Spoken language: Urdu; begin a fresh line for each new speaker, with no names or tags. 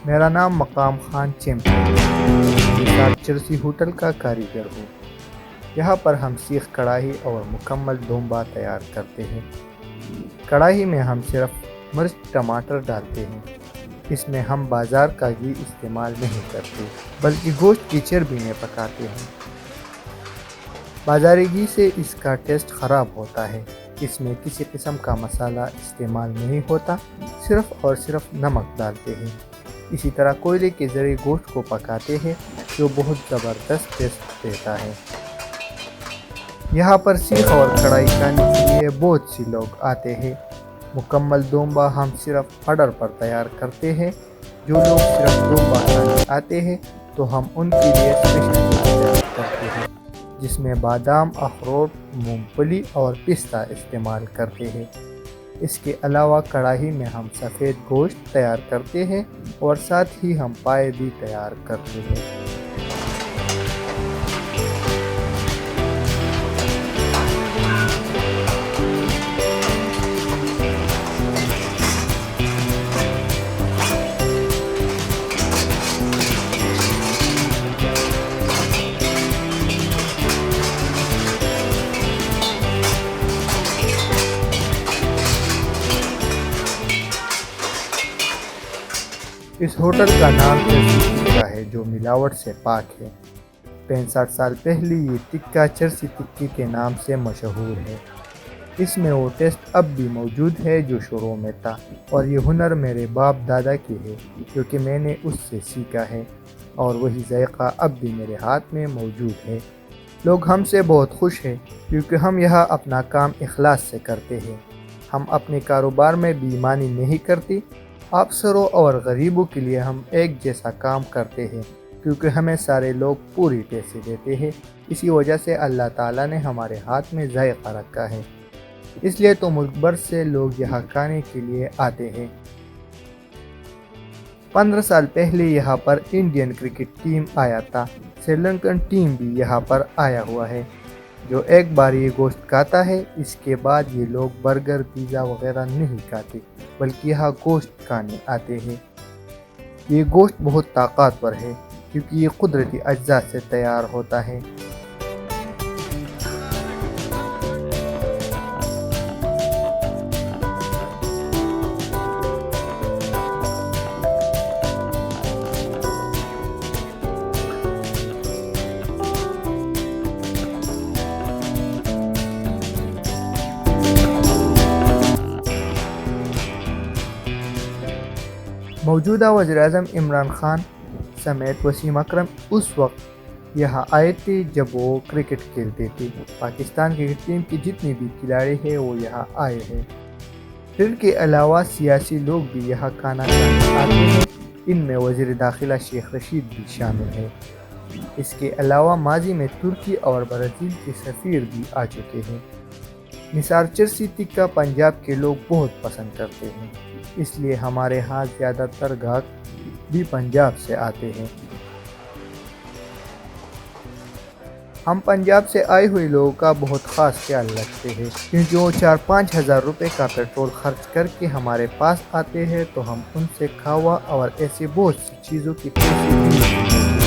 میرا نام مقام خان چیمپئن ہے، نثار چرسی ہوٹل کا کاریگر ہوں۔ یہاں پر ہم سیخ کڑاہی اور مکمل دومبا تیار کرتے ہیں۔ کڑاہی میں ہم صرف مرچ ٹماٹر ڈالتے ہیں۔ اس میں ہم بازار کا گھی استعمال نہیں کرتے بلکہ گوشت کی چربی میں پکاتے ہیں۔ بازاری گھی سے اس کا ٹیسٹ خراب ہوتا ہے۔ اس میں کسی قسم کا مسالہ استعمال نہیں ہوتا، صرف اور صرف نمک ڈالتے ہیں۔ اسی طرح کوئلے کے ذریعے گوشت کو پکاتے ہیں جو بہت زبردست ٹیسٹ دیتا ہے۔ یہاں پر سیخ اور کڑھائی کھانے کے لیے بہت سی لوگ آتے ہیں۔ مکمل دومبا ہم صرف آرڈر پر تیار کرتے ہیں۔ جو لوگ صرف دومبا کھانے آتے ہیں تو ہم ان کے لیے اسپیشل تیار کرتے ہیں جس میں بادام، اخروٹ، مونگ پھلی اور پستہ استعمال کرتے ہیں۔ اس کے علاوہ کڑاہی میں ہم سفید گوشت تیار کرتے ہیں اور ساتھ ہی ہم پائے بھی تیار کرتے ہیں۔ اس ہوٹل کا نام چرسی ٹکا ہے جو ملاوٹ سے پاک ہے۔ 65 سال پہلے یہ ٹکا چرسی ٹکی کے نام سے مشہور ہے۔ اس میں وہ ٹیسٹ اب بھی موجود ہے جو شروع میں تھا، اور یہ ہنر میرے باپ دادا کی ہے کیونکہ میں نے اس سے سیکھا ہے، اور وہی ذائقہ اب بھی میرے ہاتھ میں موجود ہے۔ لوگ ہم سے بہت خوش ہیں کیونکہ ہم یہاں اپنا کام اخلاص سے کرتے ہیں۔ ہم اپنے کاروبار میں بے ایمانی نہیں کرتے۔ افسروں اور غریبوں کے لیے ہم ایک جیسا کام کرتے ہیں کیونکہ ہمیں سارے لوگ پوری پیسے دیتے ہیں۔ اسی وجہ سے اللہ تعالیٰ نے ہمارے ہاتھ میں ذائقہ رکھا ہے، اس لیے تو ملک بھر سے لوگ یہاں کھانے کے لیے آتے ہیں۔ 15 سال پہلے یہاں پر انڈین کرکٹ ٹیم آیا تھا۔ سری لنکن ٹیم بھی یہاں پر آیا ہوا ہے۔ جو ایک بار یہ گوشت کھاتا ہے اس کے بعد یہ لوگ برگر، پیزا وغیرہ نہیں کھاتے بلکہ یہاں گوشت کھانے آتے ہیں۔ یہ گوشت بہت طاقتور ہے کیونکہ یہ قدرتی اجزاء سے تیار ہوتا ہے۔ موجودہ وزیر اعظم عمران خان سمیت وسیم اکرم اس وقت یہاں آئے تھے جب وہ کرکٹ کھیلتے تھے۔ پاکستان کرکٹ ٹیم کے جتنے بھی کھلاڑی ہیں وہ یہاں آئے ہیں۔ ان کے علاوہ سیاسی لوگ بھی یہاں کھانا کھانے آتے ہیں، ان میں وزیر داخلہ شیخ رشید بھی شامل ہیں۔ اس کے علاوہ ماضی میں ترکی اور برازیل کے سفیر بھی آ چکے ہیں۔ نثار چرسی ٹکا پنجاب کے لوگ بہت پسند کرتے ہیں، اس لیے ہمارے ہاں زیادہ تر گاہک بھی پنجاب سے آتے ہیں۔ ہم پنجاب سے آئے ہوئے لوگوں کا بہت خاص خیال رکھتے ہیں کیونکہ وہ 4-5 ہزار روپے کا پیٹرول خرچ کر کے ہمارے پاس آتے ہیں تو ہم ان سے کھاوا اور ایسے بہت سی چیزوں کی پیسے بھی